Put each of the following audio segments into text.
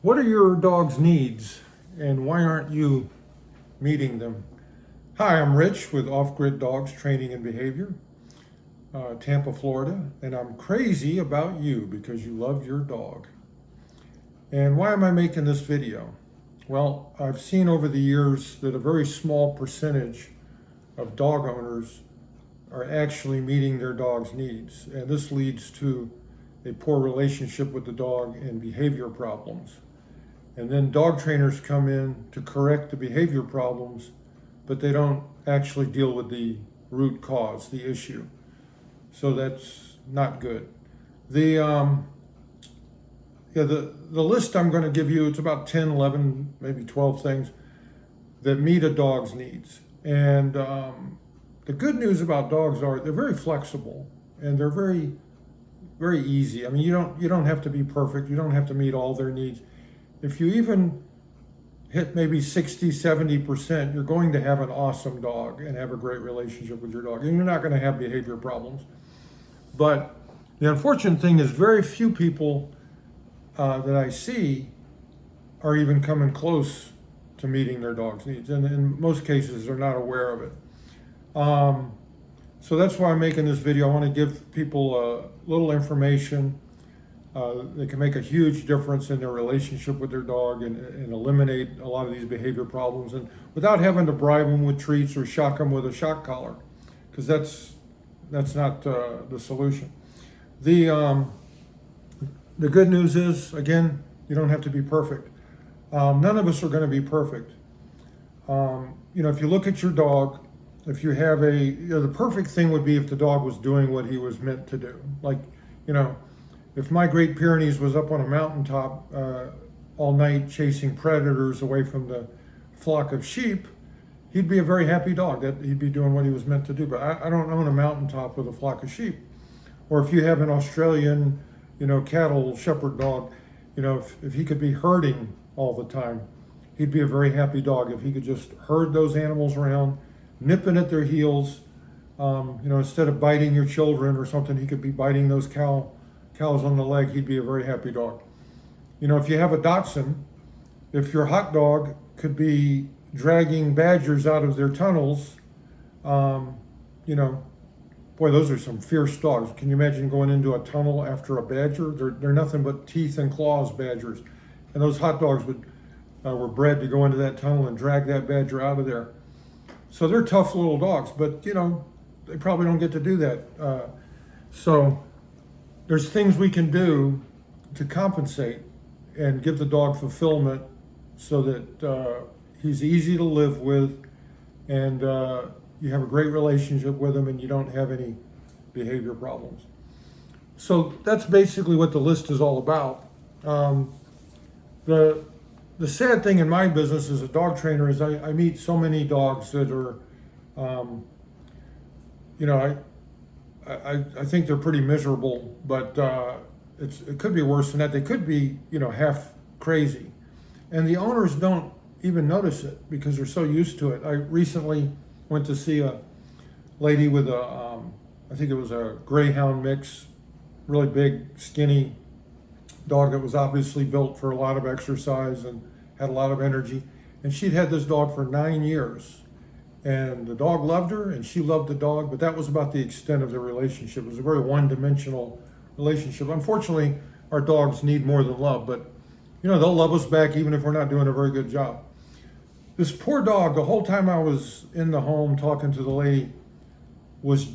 What are your dog's needs and why aren't you meeting them? Hi, I'm Rich with OffGridDogs Training and Behavior, Tampa, Florida, and I'm crazy about you because you love your dog. And why am I making this video? Well, I've seen over the years that a very small percentage of dog owners are actually meeting their dog's needs, and this leads to a poor relationship with the dog and behavior problems. And then dog trainers come in to correct the behavior problems, but they don't actually deal with the root cause, the issue. So that's not good. The list I'm going to give you, it's about 10, 11, maybe 12 things that meet a dog's needs. And the good news about dogs are they're very flexible and they're very, very easy. I mean, you don't have to be perfect. You don't have to meet all their needs. If you even hit maybe 60, 70%, you're going to have an awesome dog and have a great relationship with your dog. And you're not going to have behavior problems. But the unfortunate thing is very few people that I see are even coming close to meeting their dog's needs. And in most cases, they're not aware of it. So that's why I'm making this video. I want to give people a little information that can make a huge difference in their relationship with their dog and eliminate a lot of these behavior problems, and without having to bribe them with treats or shock them with a shock collar, because that's not the solution. The good news is, again, you don't have to be perfect. None of us are going to be perfect. If you look at your dog, if you have the perfect thing would be if the dog was doing what he was meant to do. Like, if my Great Pyrenees was up on a mountaintop all night chasing predators away from the flock of sheep, he'd be a very happy dog. That he'd be doing what he was meant to do. But I don't own a mountaintop with a flock of sheep. Or if you have an Australian, cattle shepherd dog, if he could be herding all the time, he'd be a very happy dog. If he could just herd those animals around, nipping at their heels, instead of biting your children or something, he could be biting those cows on the leg. He'd be a very happy dog. If you have a Dachshund, if your hot dog could be dragging badgers out of their tunnels, boy, those are some fierce dogs. Can you imagine going into a tunnel after a badger? They're nothing but teeth and claws, badgers. And those hot dogs were bred to go into that tunnel and drag that badger out of there. So they're tough little dogs, but they probably don't get to do that. So there's things we can do to compensate and give the dog fulfillment so that he's easy to live with and you have a great relationship with him and you don't have any behavior problems. So that's basically what the list is all about. The sad thing in my business as a dog trainer is I meet so many dogs that are, I think they're pretty miserable, but it could be worse than that. They could be, half crazy. And the owners don't even notice it because they're so used to it. I recently went to see a lady with I think it was a greyhound mix, really big, skinny dog that was obviously built for a lot of exercise and had a lot of energy. And she'd had this dog for 9 years. And the dog loved her and she loved the dog, but that was about the extent of the relationship. It was a very one-dimensional relationship. Unfortunately, our dogs need more than love, but they'll love us back even if we're not doing a very good job. This poor dog, the whole time I was in the home talking to the lady, was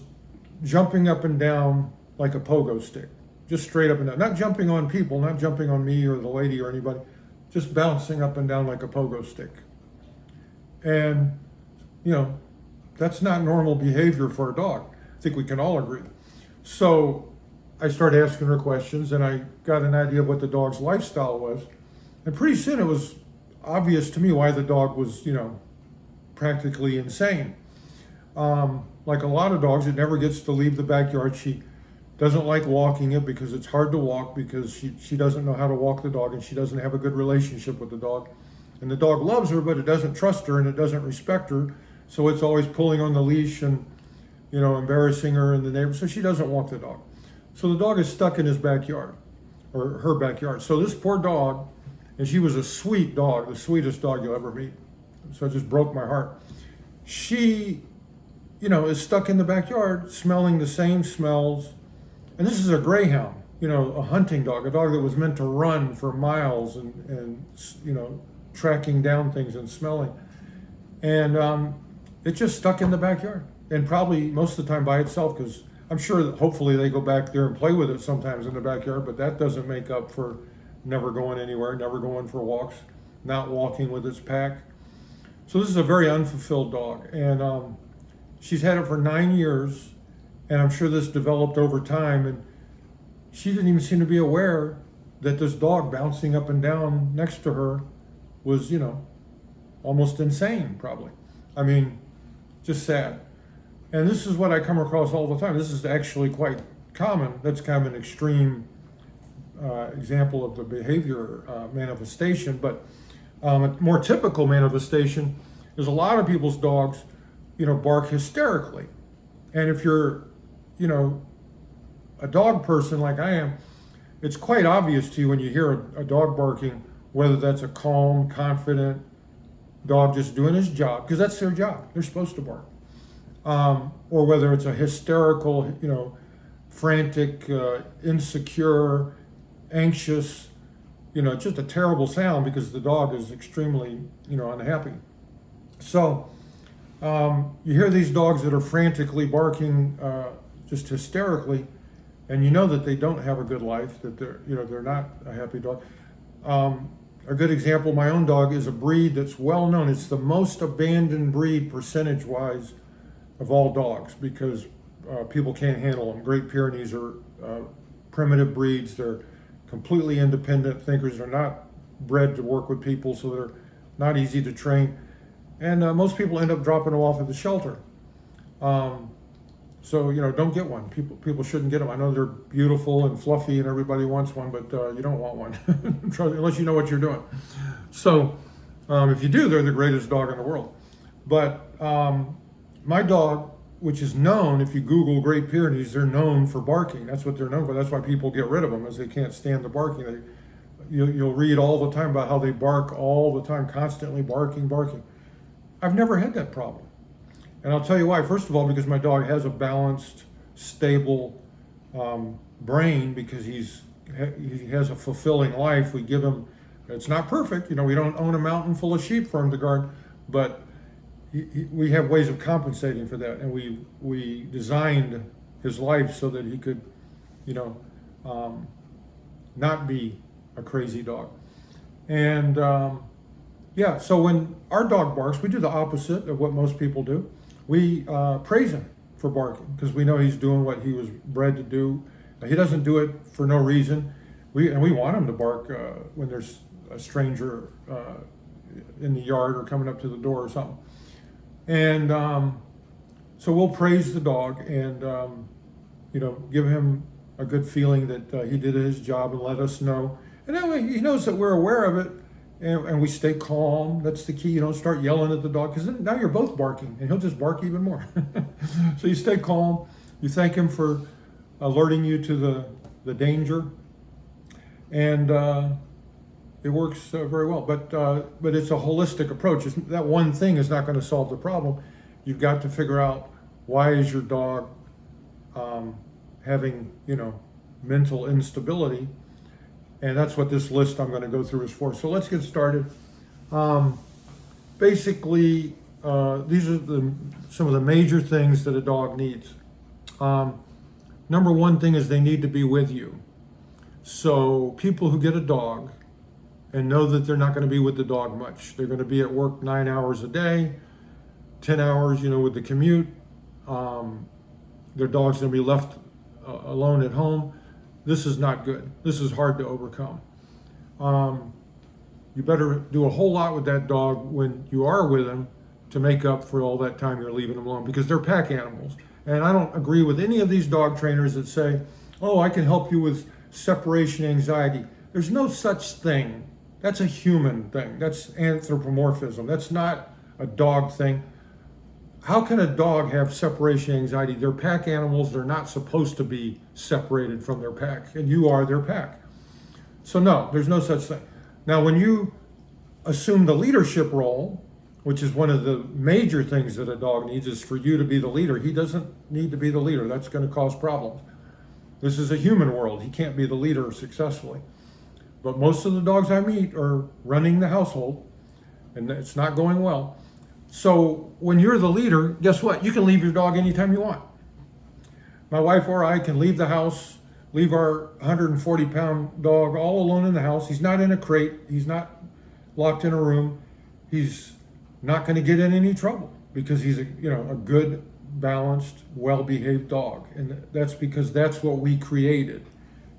jumping up and down like a pogo stick. Just straight up and down. Not jumping on people, not jumping on me or the lady or anybody, just bouncing up and down like a pogo stick. And, that's not normal behavior for a dog. I think we can all agree. So I started asking her questions and I got an idea of what the dog's lifestyle was. And pretty soon it was obvious to me why the dog was, practically insane. Like a lot of dogs, it never gets to leave the backyard. She doesn't like walking it because it's hard to walk because she doesn't know how to walk the dog and she doesn't have a good relationship with the dog. And the dog loves her, but it doesn't trust her and it doesn't respect her. So it's always pulling on the leash and, embarrassing her in the neighborhood. So she doesn't walk the dog. So the dog is stuck in his backyard or her backyard. So this poor dog and she was a sweet dog, the sweetest dog you'll ever meet. So it just broke my heart. She, is stuck in the backyard smelling the same smells. And this is a greyhound, a hunting dog, a dog that was meant to run for miles and tracking down things and smelling. And it just stuck in the backyard, and probably most of the time by itself, because I'm sure that hopefully they go back there and play with it sometimes in the backyard, but that doesn't make up for never going anywhere, never going for walks, not walking with its pack. So this is a very unfulfilled dog, and she's had it for 9 years, and I'm sure this developed over time, and she didn't even seem to be aware that this dog bouncing up and down next to her was, almost insane, probably. I mean, just sad. And this is what I come across all the time. This is actually quite common. That's kind of an extreme example of the behavior manifestation, but a more typical manifestation is a lot of people's dogs, bark hysterically. And if you're, a dog person like I am, it's quite obvious to you when you hear a dog barking, whether that's a calm, confident dog just doing his job, because that's their job. They're supposed to bark. Or whether it's a hysterical, frantic, insecure, anxious, just a terrible sound because the dog is extremely, unhappy. So you hear these dogs that are frantically barking, just hysterically, and you know that they don't have a good life, that they're not a happy dog. A good example, my own dog is a breed that's well known. It's the most abandoned breed percentage-wise of all dogs because people can't handle them. Great Pyrenees are primitive breeds. They're completely independent thinkers. They're not bred to work with people, so they're not easy to train. And most people end up dropping them off at the shelter. So, don't get one. People shouldn't get them. I know they're beautiful and fluffy and everybody wants one, but you don't want one unless you know what you're doing. So if you do, they're the greatest dog in the world. But my dog, which is known, if you Google Great Pyrenees, they're known for barking. That's what they're known for. That's why people get rid of them, is they can't stand the barking. You'll read all the time about how they bark all the time, constantly barking. I've never had that problem. And I'll tell you why. First of all, because my dog has a balanced, stable brain, because he has a fulfilling life. We give him, it's not perfect. We don't own a mountain full of sheep for him to guard, but we have ways of compensating for that. And we designed his life so that he could, not be a crazy dog. And so when our dog barks, we do the opposite of what most people do. We praise him for barking because we know he's doing what he was bred to do. He doesn't do it for no reason. We want him to bark when there's a stranger in the yard or coming up to the door or something. And so we'll praise the dog and give him a good feeling that he did his job and let us know. And that way he knows that we're aware of it. And we stay calm. That's the key. You don't start yelling at the dog, because now you're both barking and he'll just bark even more. So you stay calm. You thank him for alerting you to the danger. And it works very well. But it's a holistic approach. That one thing is not going to solve the problem. You've got to figure out, why is your dog having mental instability? And that's what this list I'm going to go through is for. So let's get started. Basically, these are some of the major things that a dog needs. Number one thing is they need to be with you. So people who get a dog and know that they're not going to be with the dog much. They're going to be at work 9 hours a day, 10 hours, with the commute. Their dog's going to be left alone at home. This is not good. This is hard to overcome. You better do a whole lot with that dog when you are with him to make up for all that time you're leaving them alone, because they're pack animals. And I don't agree with any of these dog trainers that say, oh, I can help you with separation anxiety. There's no such thing. That's a human thing. That's anthropomorphism. That's not a dog thing. How can a dog have separation anxiety? They're pack animals. They're not supposed to be separated from their pack, and you are their pack. So no, there's no such thing. Now, when you assume the leadership role, which is one of the major things that a dog needs, is for you to be the leader. He doesn't need to be the leader. That's going to cause problems. This is a human world. He can't be the leader successfully. But most of the dogs I meet are running the household, and it's not going well. So when you're the leader, guess what? You can leave your dog anytime you want. My wife or I can leave the house, leave our 140-pound dog all alone in the house. He's not in a crate. He's not locked in a room. He's not going to get in any trouble because he's a good, balanced, well-behaved dog. And that's because that's what we created.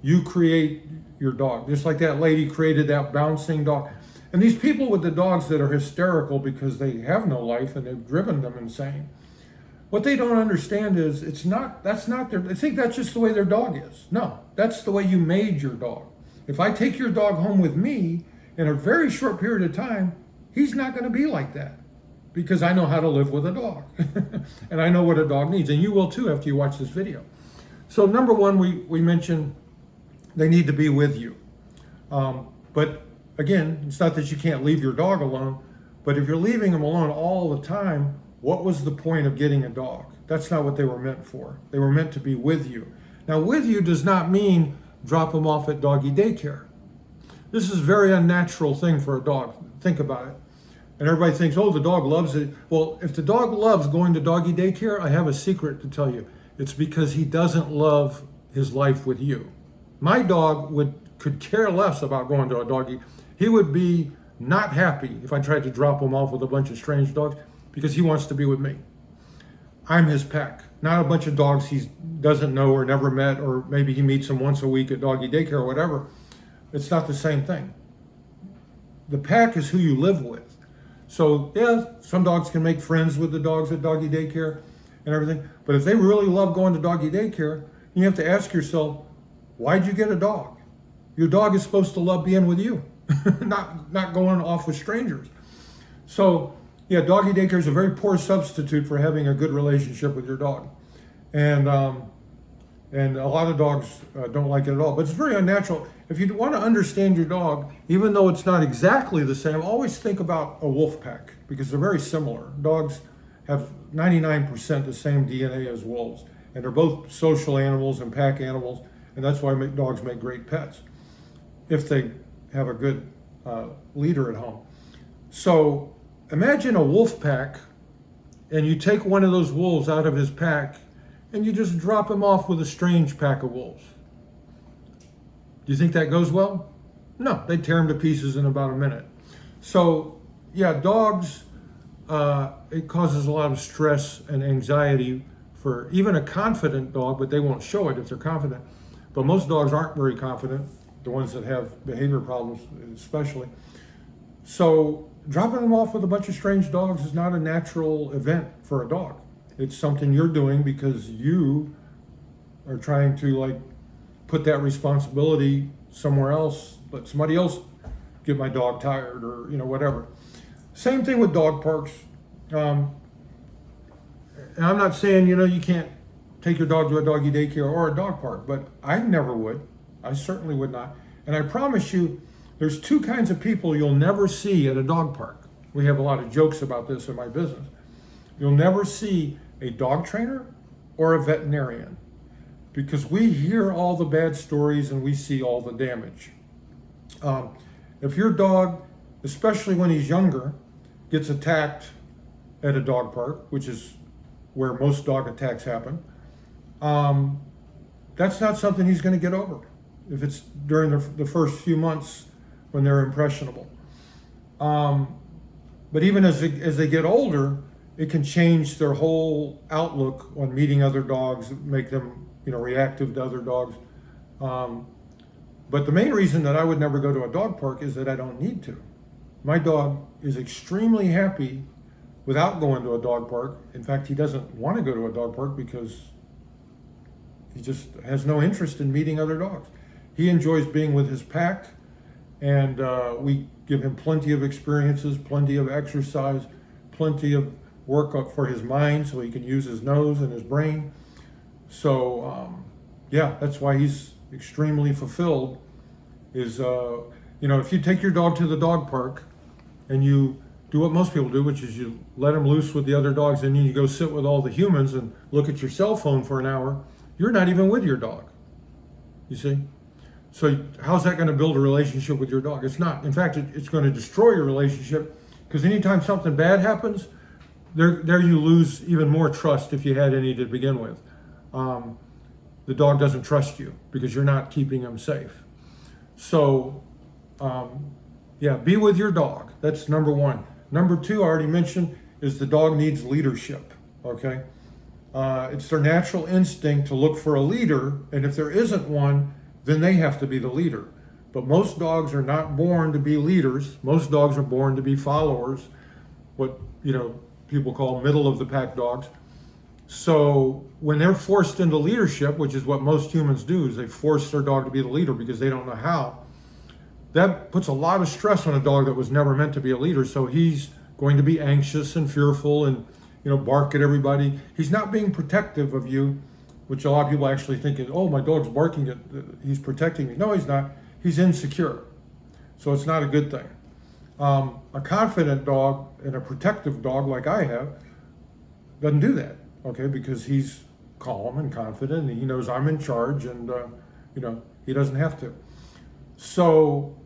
You create your dog, just like that lady created that bouncing dog. And these people with the dogs that are hysterical because they have no life and they've driven them insane, what they don't understand is that's not their, they think that's just the way their dog is. No, that's the way you made your dog. If I take your dog home with me in a very short period of time, he's not going to be like that because I know how to live with a dog and I know what a dog needs, and you will too after you watch this video. So number one, we mentioned they need to be with you. But again, it's not that you can't leave your dog alone, but if you're leaving him alone all the time, what was the point of getting a dog? That's not what they were meant for. They were meant to be with you. Now, with you does not mean drop them off at doggy daycare. This is a very unnatural thing for a dog. Think about it. And everybody thinks, oh, the dog loves it. Well, if the dog loves going to doggy daycare, I have a secret to tell you. It's because he doesn't love his life with you. My dog could care less about going to a doggy. He would be not happy if I tried to drop him off with a bunch of strange dogs because he wants to be with me. I'm his pack, not a bunch of dogs he doesn't know or never met, or maybe he meets them once a week at doggy daycare or whatever. It's not the same thing. The pack is who you live with. So yeah, some dogs can make friends with the dogs at doggy daycare and everything, but if they really love going to doggy daycare, you have to ask yourself, why'd you get a dog? Your dog is supposed to love being with you, not going off with strangers. So yeah, doggy daycare is a very poor substitute for having a good relationship with your dog. And a lot of dogs don't like it at all, but it's very unnatural. If you want to understand your dog, even though it's not exactly the same, always think about a wolf pack because they're very similar. Dogs have 99% the same DNA as wolves, and they're both social animals and pack animals, and that's why dogs make great pets if they have a good leader at home. So imagine a wolf pack, and you take one of those wolves out of his pack, and you just drop him off with a strange pack of wolves. Do you think that goes well? No, they tear him to pieces in about a minute. So yeah, dogs, it causes a lot of stress and anxiety for even a confident dog, but they won't show it if they're confident. But most dogs aren't very confident, the ones that have behavior problems especially. So dropping them off with a bunch of strange dogs is not a natural event for a dog. It's something you're doing because you are trying to put that responsibility somewhere else, let somebody else get my dog tired or whatever. Same thing with dog parks. And I'm not saying you can't take your dog to a doggy daycare or a dog park, but I never would. I certainly would not. And I promise you, there's two kinds of people you'll never see at a dog park. We have a lot of jokes about this in my business. You'll never see a dog trainer or a veterinarian because we hear all the bad stories and we see all the damage. If your dog, especially when he's younger, gets attacked at a dog park, which is where most dog attacks happen, that's not something he's going to get over if it's during the first few months when they're impressionable. But even as they get older, it can change their whole outlook on meeting other dogs, make them reactive to other dogs. But the main reason that I would never go to a dog park is that I don't need to. My dog is extremely happy without going to a dog park. In fact, he doesn't want to go to a dog park because he just has no interest in meeting other dogs. He enjoys being with his pack, and we give him plenty of experiences, plenty of exercise, plenty of work up for his mind so he can use his nose and his brain. So yeah, that's why he's extremely fulfilled. Is if you take your dog to the dog park and you do what most people do, which is you let him loose with the other dogs, and then you go sit with all the humans and look at your cell phone for an hour, you're not even with your dog. You see? So how's that going to build a relationship with your dog? It's not. In fact, it's going to destroy your relationship, because anytime something bad happens, there you lose even more trust if you had any to begin with. The dog doesn't trust you because you're not keeping him safe. So, be with your dog. That's number one. Number two, I already mentioned, is the dog needs leadership, okay? It's their natural instinct to look for a leader, and if there isn't one, then they have to be the leader. But most dogs are not born to be leaders. Most dogs are born to be followers, what people call middle of the pack dogs. So when they're forced into leadership, which is what most humans do, is they force their dog to be the leader because they don't know how. That puts a lot of stress on a dog that was never meant to be a leader. So he's going to be anxious and fearful and bark at everybody. He's not being protective of you, which a lot of people actually think is, oh, my dog's barking at, he's protecting me. No, he's not. He's insecure. So it's not a good thing. A confident dog and a protective dog like I have doesn't do that, okay, because he's calm and confident and he knows I'm in charge, and he doesn't have to. So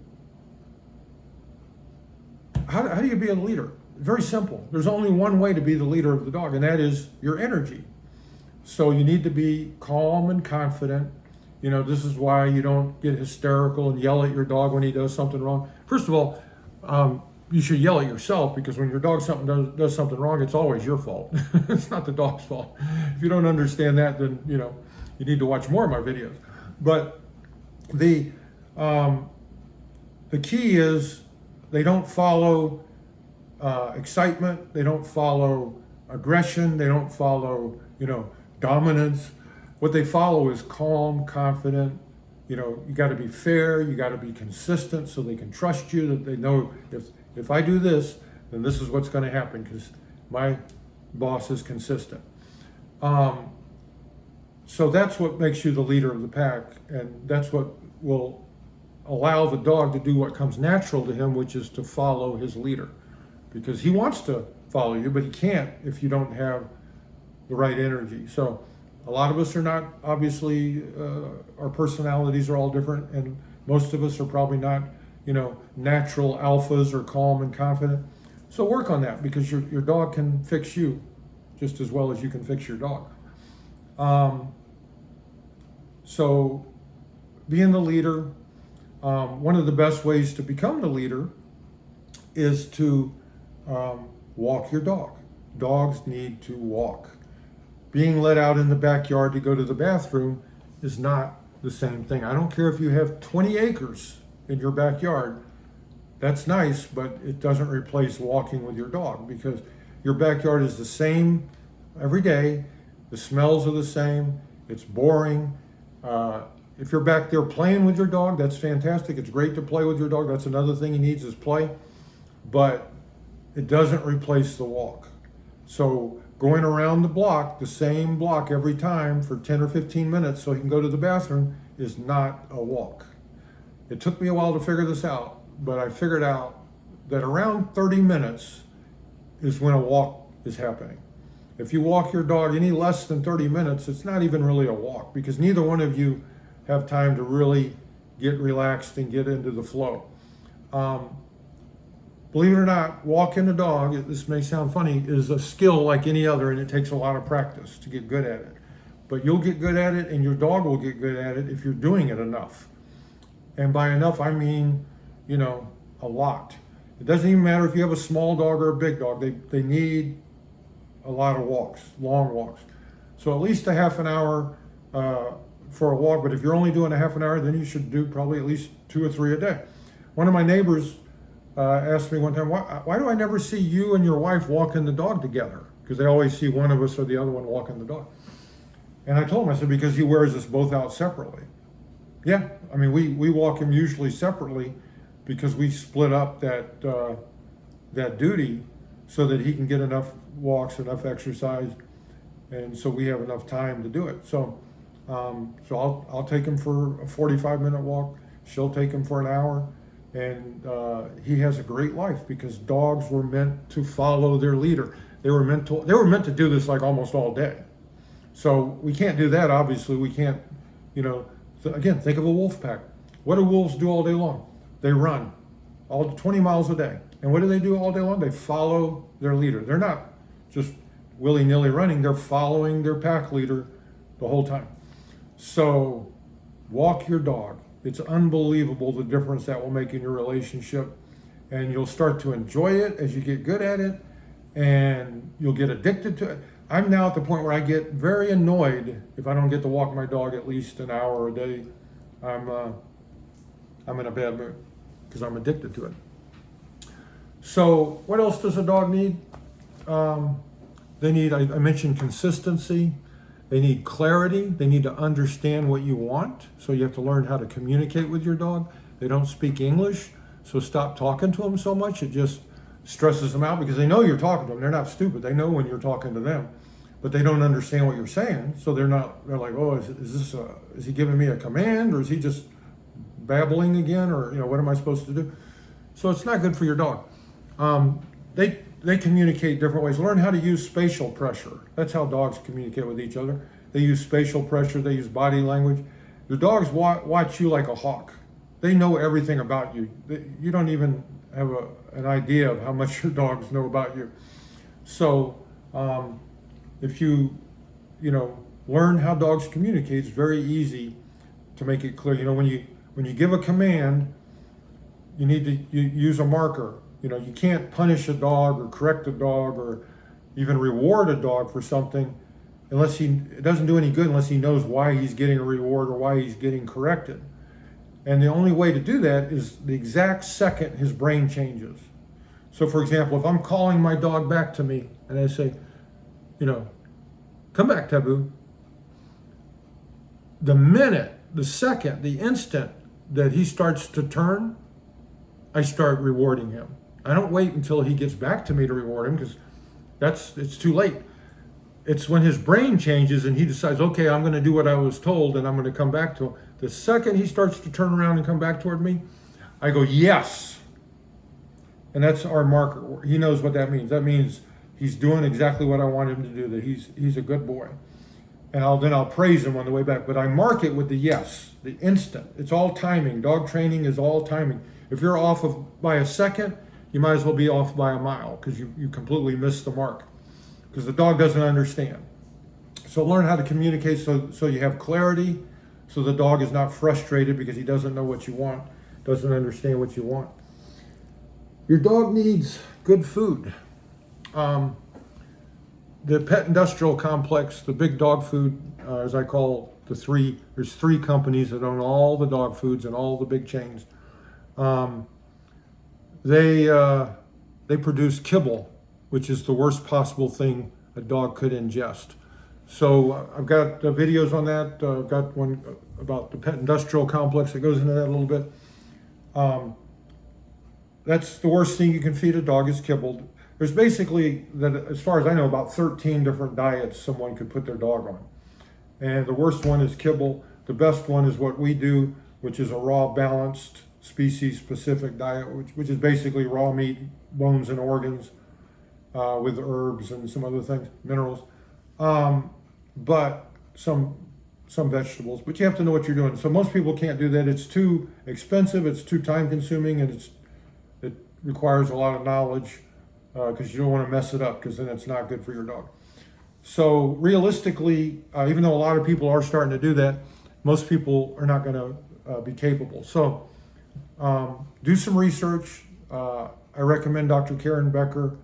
how do you be a leader? Very simple. There's only one way to be the leader of the dog, and that is your energy. So you need to be calm and confident. This is why you don't get hysterical and yell at your dog when he does something wrong. First of all, you should yell at yourself, because when your dog does something wrong, it's always your fault. It's not the dog's fault. If you don't understand that, then you need to watch more of my videos. But the key is they don't follow excitement. They don't follow aggression. They don't follow dominance. What they follow is calm, confident. You got to be fair. You got to be consistent, so they can trust you. That they know if I do this, then this is what's going to happen, because my boss is consistent. So that's what makes you the leader of the pack, and that's what will allow the dog to do what comes natural to him, which is to follow his leader, because he wants to follow you, but he can't if you don't have the right energy. So a lot of us are not, obviously, our personalities are all different, and most of us are probably not, natural alphas or calm and confident. So work on that, because your dog can fix you just as well as you can fix your dog. So being the leader, one of the best ways to become the leader is to walk your dog. Dogs need to walk. Being let out in the backyard to go to the bathroom is not the same thing. I don't care if you have 20 acres in your backyard. That's nice, but it doesn't replace walking with your dog, because your backyard is the same every day. The smells are the same. It's boring. If you're back there playing with your dog, that's fantastic. It's great to play with your dog. That's another thing he needs, is play. But it doesn't replace the walk. So going around the block, the same block every time for 10 or 15 minutes so he can go to the bathroom, is not a walk. It took me a while to figure this out, but I figured out that around 30 minutes is when a walk is happening. If you walk your dog any less than 30 minutes, it's not even really a walk, because neither one of you have time to really get relaxed and get into the flow. Believe it or not, walking a dog, this may sound funny, is a skill like any other, and it takes a lot of practice to get good at it. But you'll get good at it, and your dog will get good at it if you're doing it enough. And by enough, I mean, a lot. It doesn't even matter if you have a small dog or a big dog. They need a lot of walks, long walks. So at least a half an hour for a walk. But if you're only doing a half an hour, then you should do probably at least 2 or 3 a day. One of my neighbors asked me one time, why do I never see you and your wife walking the dog together? Because they always see one of us or the other one walking the dog. And I told him, I said, because he wears us both out separately. Yeah, I mean, we walk him usually separately, because we split up that duty so that he can get enough walks, enough exercise, and so we have enough time to do it. So I'll take him for a 45-minute walk. She'll take him for an hour. And he has a great life because dogs were meant to follow their leader. They were meant to do this like almost all day. So we can't do that. Obviously, we can't. Again, think of a wolf pack. What do wolves do all day long? They run all 20 miles a day. And what do they do all day long? They follow their leader. They're not just willy-nilly running. They're following their pack leader the whole time. So walk your dog. It's unbelievable the difference that will make in your relationship. And you'll start to enjoy it as you get good at it. And you'll get addicted to it. I'm now at the point where I get very annoyed if I don't get to walk my dog at least an hour a day. I'm in a bad mood because I'm addicted to it. So what else does a dog need? They need, I mentioned consistency. They need clarity. They need to understand what you want. So you have to learn how to communicate with your dog. They don't speak English, so stop talking to them so much. It just stresses them out because they know you're talking to them. They're not stupid. They know when you're talking to them, but they don't understand what you're saying. So they're like, oh, is he giving me a command, or is he just babbling again, or what am I supposed to do? So it's not good for your dog. They communicate different ways. Learn how to use spatial pressure. That's how dogs communicate with each other. They use spatial pressure. They use body language. The dogs watch you like a hawk. They know everything about you. You don't even have an idea of how much your dogs know about you. So if you learn how dogs communicate, it's very easy to make it clear. When you give a command, you need to use a marker. You can't punish a dog or correct a dog or even reward a dog for something unless it doesn't do any good unless he knows why he's getting a reward or why he's getting corrected. And the only way to do that is the exact second his brain changes. So for example, if I'm calling my dog back to me and I say, come back, Taboo. The minute, the second, the instant that he starts to turn, I start rewarding him. I don't wait until he gets back to me to reward him because it's too late. It's when his brain changes and he decides, okay, I'm going to do what I was told and I'm going to come back to him. The second he starts to turn around and come back toward me, I go, yes. And that's our marker. He knows what that means. That means he's doing exactly what I want him to do, that he's a good boy. And I'll praise him on the way back. But I mark it with the yes, the instant. It's all timing. Dog training is all timing. If you're off by a second, you might as well be off by a mile because you completely missed the mark because the dog doesn't understand. So learn how to communicate so you have clarity, so the dog is not frustrated because he doesn't know what you want, doesn't understand what you want. Your dog needs good food. The pet industrial complex, the big dog food, as I call there's three companies that own all the dog foods and all the big chains. They produce kibble, which is the worst possible thing a dog could ingest. So I've got videos on that. I've got one about the pet industrial complex that goes into that a little bit. That's the worst thing you can feed a dog is kibble. There's basically, as far as I know, about 13 different diets someone could put their dog on. And the worst one is kibble. The best one is what we do, which is a raw, balanced, species-specific diet, which is basically raw meat, bones and organs, with herbs and some other things, minerals, but some vegetables. But you have to know what you're doing. So most people can't do that. It's too expensive, it's too time-consuming, and it requires a lot of knowledge because you don't want to mess it up because then it's not good for your dog. So realistically, even though a lot of people are starting to do that, most people are not going to be capable. So do some research. I recommend Dr. Karen Becker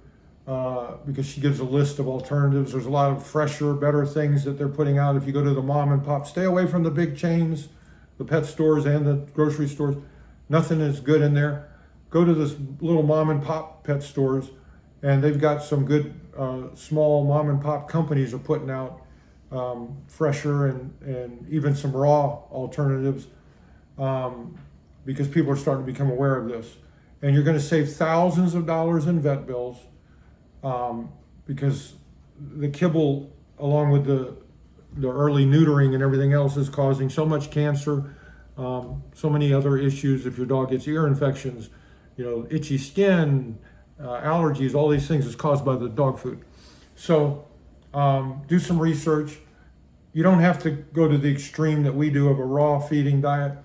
because she gives a list of alternatives. There's a lot of fresher, better things that they're putting out. If you go to the mom and pop, stay away from the big chains, the pet stores and the grocery stores. Nothing is good in there. Go to this little mom and pop pet stores, and they've got some good small mom and pop companies are putting out fresher and even some raw alternatives because people are starting to become aware of this. And you're going to save thousands of dollars in vet bills because the kibble, along with the early neutering and everything else, is causing so much cancer. So many other issues. If your dog gets ear infections, itchy skin, allergies, all these things is caused by the dog food. So do some research. You don't have to go to the extreme that we do of a raw feeding diet.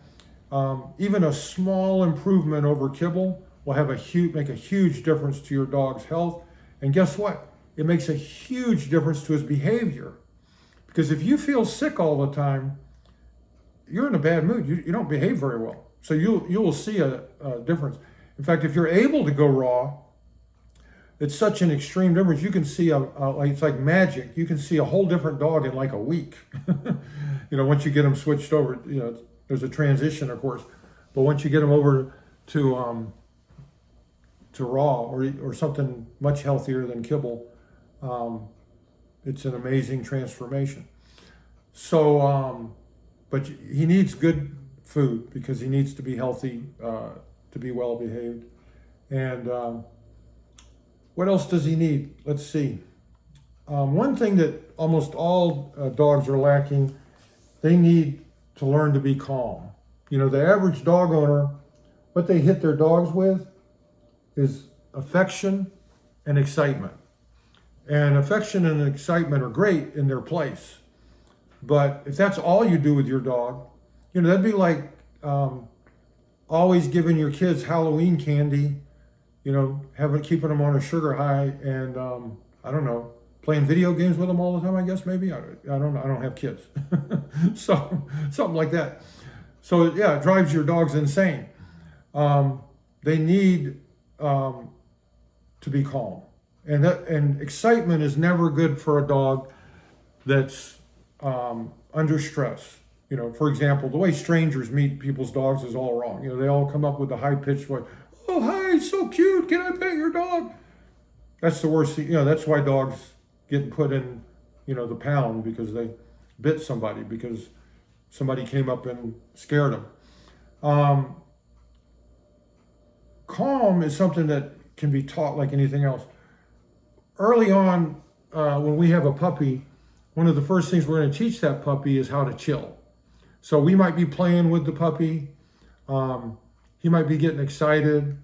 Even a small improvement over kibble will make a huge difference to your dog's health. And guess what? It makes a huge difference to his behavior. Because if you feel sick all the time, you're in a bad mood. You don't behave very well. So you will see a difference. In fact, if you're able to go raw, it's such an extreme difference. You can see it's like magic. You can see a whole different dog in like a week. Once you get them switched over, there's a transition, of course. But once you get them over to raw or something much healthier than kibble, it's an amazing transformation. So, but he needs good food because he needs to be healthy, to be well behaved. And what else does he need? Let's see. One thing that almost all dogs are lacking, they need to learn to be calm. The average dog owner, what they hit their dogs with is affection and excitement. And affection and excitement are great in their place. But if that's all you do with your dog, that'd be like always giving your kids Halloween candy, keeping them on a sugar high, and I don't know, playing video games with them all the time. I guess maybe I don't know. I don't have kids, so something like that. So yeah, it drives your dogs insane. They need to be calm, and excitement is never good for a dog that's under stress. For example, the way strangers meet people's dogs is all wrong. They all come up with a high-pitched voice. Oh, hi, so cute. Can I pet your dog? That's the worst thing. That's why dogs get put in, the pound because they bit somebody, because somebody came up and scared them. Calm is something that can be taught like anything else. Early on, when we have a puppy, one of the first things we're going to teach that puppy is how to chill. So we might be playing with the puppy. He might be getting excited.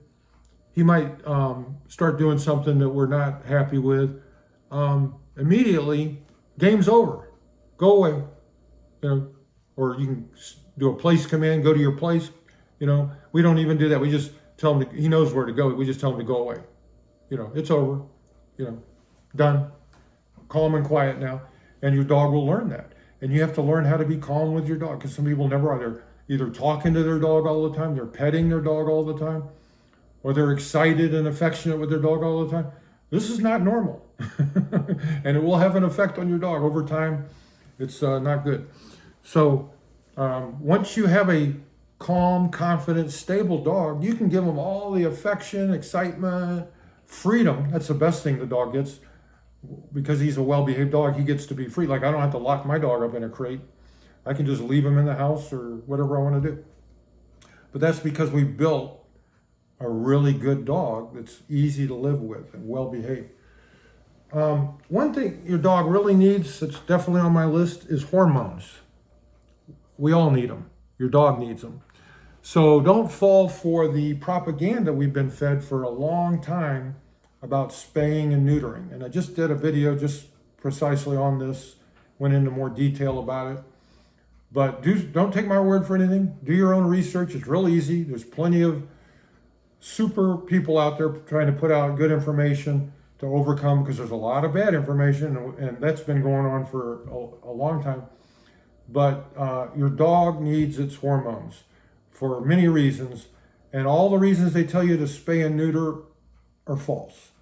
He might start doing something that we're not happy with. Immediately, game's over. Go away. Or you can do a place command, go to your place. We don't even do that. We just tell him, he knows where to go. We just tell him to go away. It's over. Done. Calm and quiet now. And your dog will learn that. And you have to learn how to be calm with your dog, because some people never are. They're either talking to their dog all the time, they're petting their dog all the time, or they're excited and affectionate with their dog all the time. This is not normal. And it will have an effect on your dog over time. It's not good. So once you have a calm, confident, stable dog, you can give them all the affection, excitement, freedom. That's the best thing the dog gets. Because he's a well-behaved dog, he gets to be free. Like, I don't have to lock my dog up in a crate. I can just leave him in the house or whatever I want to do. But that's because we built a really good dog that's easy to live with and well-behaved. One thing your dog really needs, that's definitely on my list, is hormones. We all need them. Your dog needs them. So don't fall for the propaganda we've been fed for a long time about spaying and neutering. And I just did a video just precisely on this, went into more detail about it. But don't take my word for anything. Do your own research. It's real easy. There's plenty of super people out there trying to put out good information to overcome, because there's a lot of bad information, and that's been going on for a long time. But your dog needs its hormones for many reasons, and all the reasons they tell you to spay and neuter are false.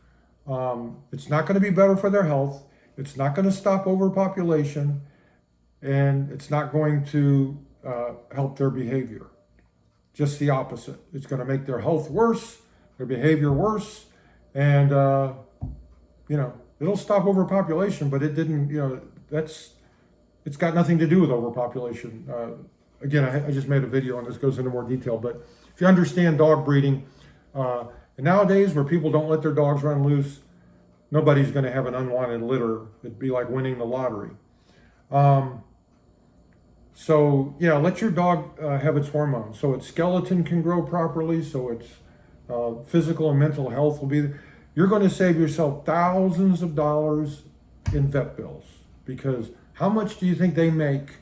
It's not going to be better for their health. It's not going to stop overpopulation, and it's not going to help their behavior. Just the opposite. It's going to make their health worse, their behavior worse, and it'll stop overpopulation, but it didn't. It's got nothing to do with overpopulation. Again, I just made a video on this, goes into more detail, but if you understand dog breeding, and nowadays where people don't let their dogs run loose, nobody's going to have an unwanted litter. It'd be like winning the lottery. So yeah, let your dog have its hormones, so its skeleton can grow properly, so its physical and mental health will be. You're going to save yourself thousands of dollars in vet bills, because how much do you think they make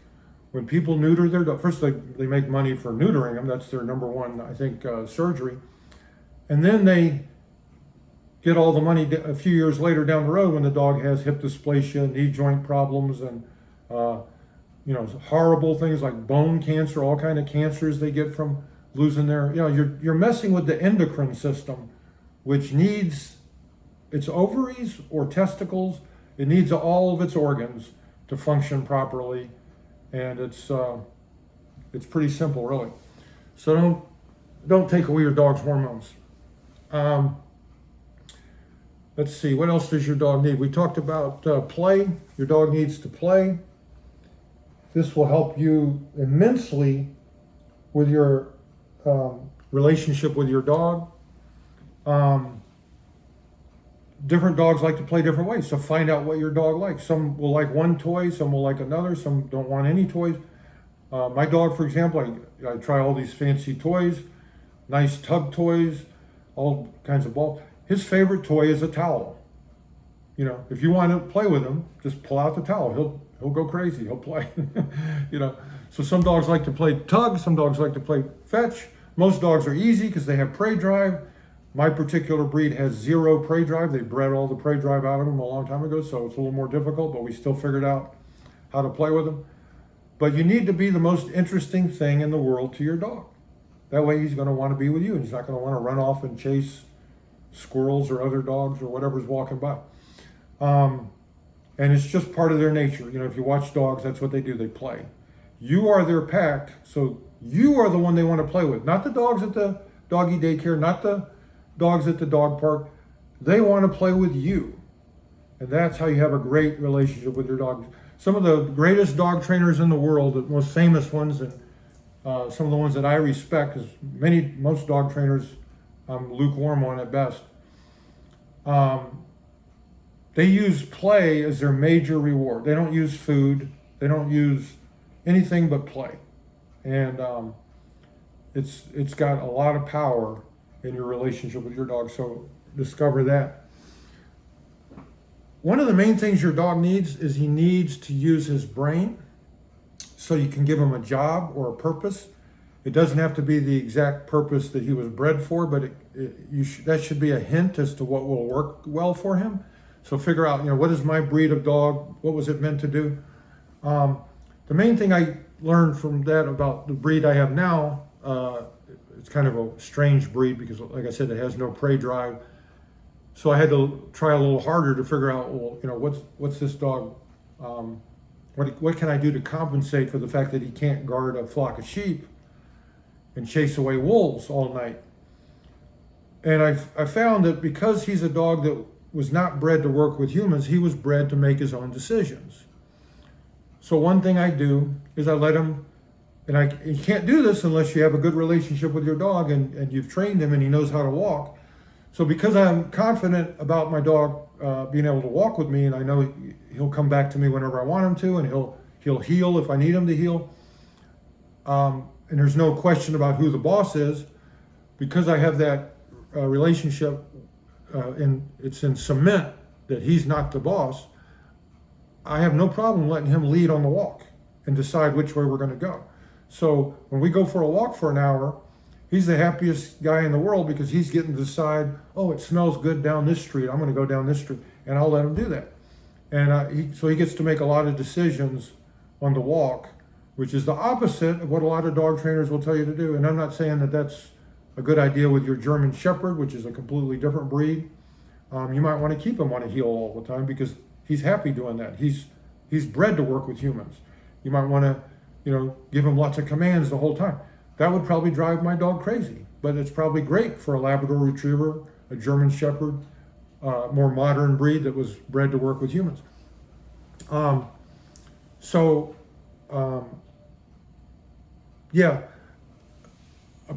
when people neuter their dog? First, they make money for neutering them. That's their number one, I think, surgery. And then they get all the money a few years later down the road when the dog has hip dysplasia, knee joint problems, and horrible things like bone cancer, all kind of cancers they get from losing their. You're messing with the endocrine system, which needs its ovaries or testicles. It needs all of its organs to function properly, and it's pretty simple, really. So don't take away your dog's hormones. Let's see, what else does your dog need? We talked about play. Your dog needs to play. This will help you immensely with your relationship with your dog. Different dogs like to play different ways, so find out what your dog likes. Some will like one toy, some will like another, some don't want any toys. My dog, for example, I try all these fancy toys, nice tug toys, all kinds of balls. His favorite toy is a towel. If you want to play with him, just pull out the towel. He'll go crazy. He'll play. So some dogs like to play tug. Some dogs like to play fetch. Most dogs are easy because they have prey drive. My particular breed has zero prey drive. They bred all the prey drive out of him a long time ago, so it's a little more difficult, but we still figured out how to play with him. But you need to be the most interesting thing in the world to your dog. That way he's going to want to be with you, and he's not going to want to run off and chase squirrels or other dogs or whatever's walking by. And it's just part of their nature. If you watch dogs, that's what they do. They play. You are their pack, so you are the one they want to play with. Not the dogs at the doggy daycare, not the dogs at the dog park. They want to play with you. And that's how you have a great relationship with your dogs. Some of the greatest dog trainers in the world, the most famous ones, and some of the ones that I respect, because most dog trainers I'm lukewarm on at best. They use play as their major reward. They don't use food. They don't use anything but play. And it's got a lot of power in your relationship with your dog, so discover that. One of the main things your dog needs is he needs to use his brain, so you can give him a job or a purpose. It doesn't have to be the exact purpose that he was bred for, but that should be a hint as to what will work well for him. So figure out, what is my breed of dog? What was it meant to do? The main thing I learned from that about the breed I have now, it's kind of a strange breed because, like I said, it has no prey drive. So I had to try a little harder to figure out, what's this dog? What can I do to compensate for the fact that he can't guard a flock of sheep and chase away wolves all night? And I found that because he's a dog that was not bred to work with humans, he was bred to make his own decisions. So one thing I do is I let him, and you can't do this unless you have a good relationship with your dog and you've trained him and he knows how to walk. So because I'm confident about my dog being able to walk with me, and I know he'll come back to me whenever I want him to, and he'll heel if I need him to heel. And there's no question about who the boss is, because I have that relationship, and it's in cement that he's not the boss. I have no problem letting him lead on the walk and decide which way we're going to go. So when we go for a walk for an hour, he's the happiest guy in the world because he's getting to decide, oh, it smells good down this street. I'm going to go down this street, and I'll let him do that. And so he gets to make a lot of decisions on the walk, which is the opposite of what a lot of dog trainers will tell you to do. And I'm not saying that that's a good idea with your German Shepherd, which is a completely different breed. You might want to keep him on a heel all the time because he's happy doing that. He's bred to work with humans. You might want to, give him lots of commands the whole time. That would probably drive my dog crazy, but it's probably great for a Labrador Retriever, a German Shepherd, more modern breed that was bred to work with humans. A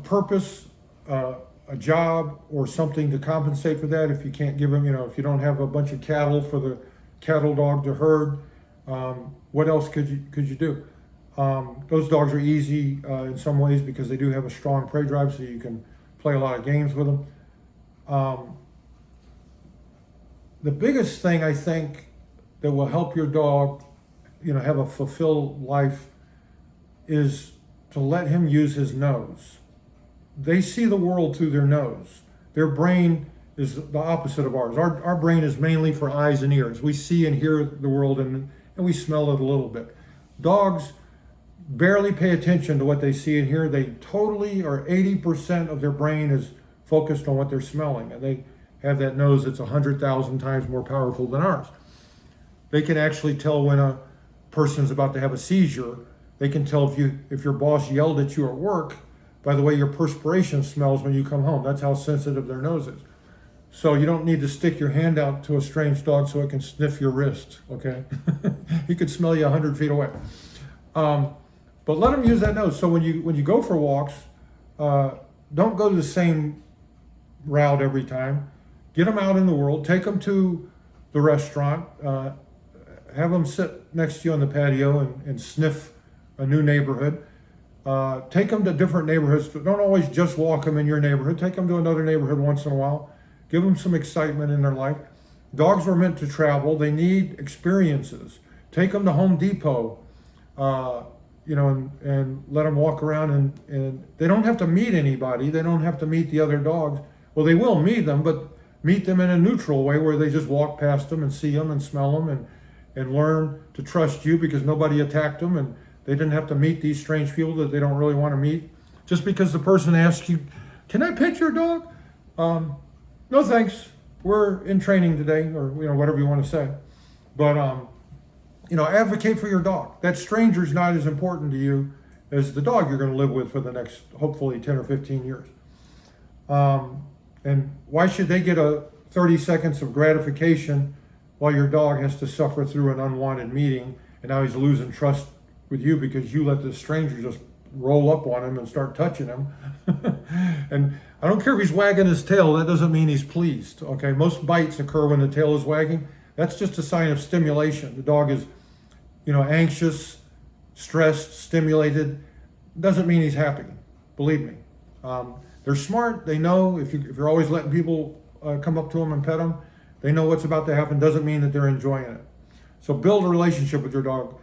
purpose, a job, or something to compensate for that. If you can't give him, if you don't have a bunch of cattle for the cattle dog to herd, what else could you do? Those dogs are easy in some ways because they do have a strong prey drive, so you can play a lot of games with them. The biggest thing I think that will help your dog, have a fulfilled life is to let him use his nose. They see the world through their nose. Their brain is the opposite of ours. Our brain is mainly for eyes and ears. We see and hear the world and we smell it a little bit. Dogs barely pay attention to what they see and hear. They totally, or 80% of their brain is focused on what they're smelling. And they have that nose that's 100,000 times more powerful than ours. They can actually tell when a person's about to have a seizure. They can tell if your boss yelled at you at work by the way your perspiration smells when you come home. That's how sensitive their nose is. So you don't need to stick your hand out to a strange dog so it can sniff your wrist, okay? He could smell you 100 feet away. But let them use that nose. So when you go for walks, don't go the same route every time. Get them out in the world. Take them to the restaurant. Have them sit next to you on the patio and sniff a new neighborhood. Take them to different neighborhoods. Don't always just walk them in your neighborhood. Take them to another neighborhood once in a while. Give them some excitement in their life. Dogs were meant to travel. They need experiences. Take them to Home Depot, and let them walk around. And they don't have to meet anybody. They don't have to meet the other dogs. Well, they will meet them, but meet them in a neutral way where they just walk past them and see them and smell them and learn to trust you because nobody attacked them and they didn't have to meet these strange people that they don't really want to meet. Just because the person asks you, "Can I pet your dog?" No thanks. We're in training today, or whatever you want to say. But advocate for your dog. That stranger's not as important to you as the dog you're going to live with for the next, hopefully, 10 or 15 years. And why should they get a 30 seconds of gratification while your dog has to suffer through an unwanted meeting and now he's losing trust with you because you let this stranger just roll up on him and start touching him? And I don't care if he's wagging his tail, that doesn't mean he's pleased, okay? Most bites occur when the tail is wagging. That's just a sign of stimulation. The dog is, anxious, stressed, stimulated. Doesn't mean he's happy, believe me. They're smart. They know if you're always letting people come up to them and pet them, they know what's about to happen. Doesn't mean that they're enjoying it. So build a relationship with your dog.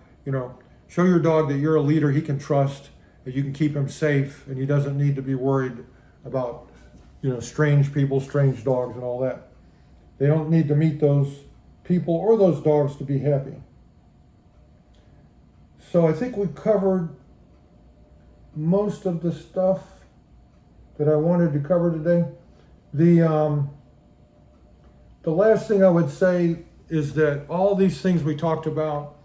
Show your dog that you're a leader he can trust, that you can keep him safe, and he doesn't need to be worried about, strange people, strange dogs, and all that. They don't need to meet those people or those dogs to be happy. So I think we covered most of the stuff that I wanted to cover today. The last thing I would say is that all these things we talked about,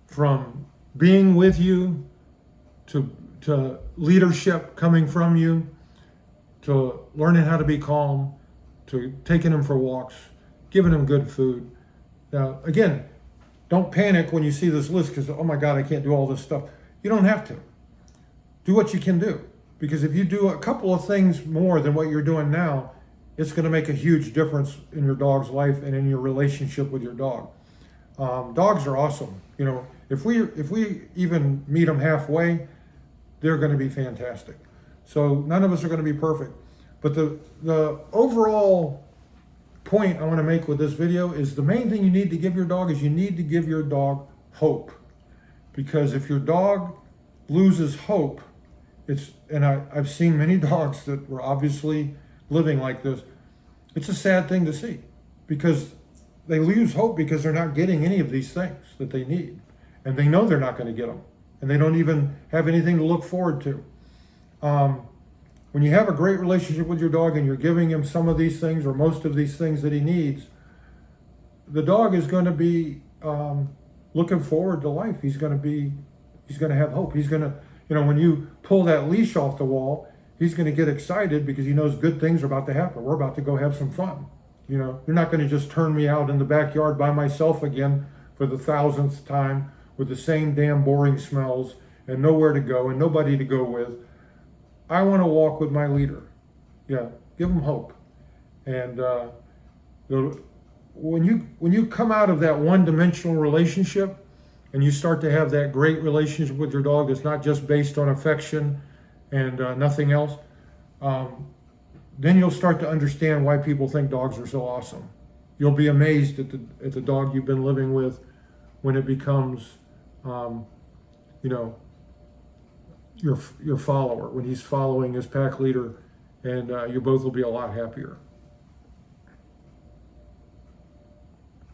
from being with you to leadership coming from you, to learning how to be calm, to taking them for walks, giving them good food. Now, again, don't panic when you see this list because, oh my God, I can't do all this stuff. You don't have to. Do what you can do. Because if you do a couple of things more than what you're doing now, it's going to make a huge difference in your dog's life and in your relationship with your dog. Dogs are awesome. If we even meet them halfway, they're going to be fantastic. So none of us are going to be perfect. But the overall point I want to make with this video is the main thing you need to give your dog is you need to give your dog hope. Because if your dog loses hope, I've seen many dogs that were obviously living like this. It's a sad thing to see because they lose hope because they're not getting any of these things that they need. And they know they're not going to get them. And they don't even have anything to look forward to. When you have a great relationship with your dog and you're giving him some of these things or most of these things that he needs, the dog is going to be looking forward to life. He's going to have hope. He's going to, when you pull that leash off the wall, he's going to get excited because he knows good things are about to happen. We're about to go have some fun. You're not going to just turn me out in the backyard by myself again for the 1,000th time with the same damn boring smells and nowhere to go and nobody to go with. I want to walk with my leader. Yeah, give him hope. And when you come out of that one-dimensional relationship and you start to have that great relationship with your dog that's not just based on affection and nothing else, then you'll start to understand why people think dogs are so awesome. You'll be amazed at the dog you've been living with when it becomes, you know, your follower, when he's following his pack leader, and you both will be a lot happier.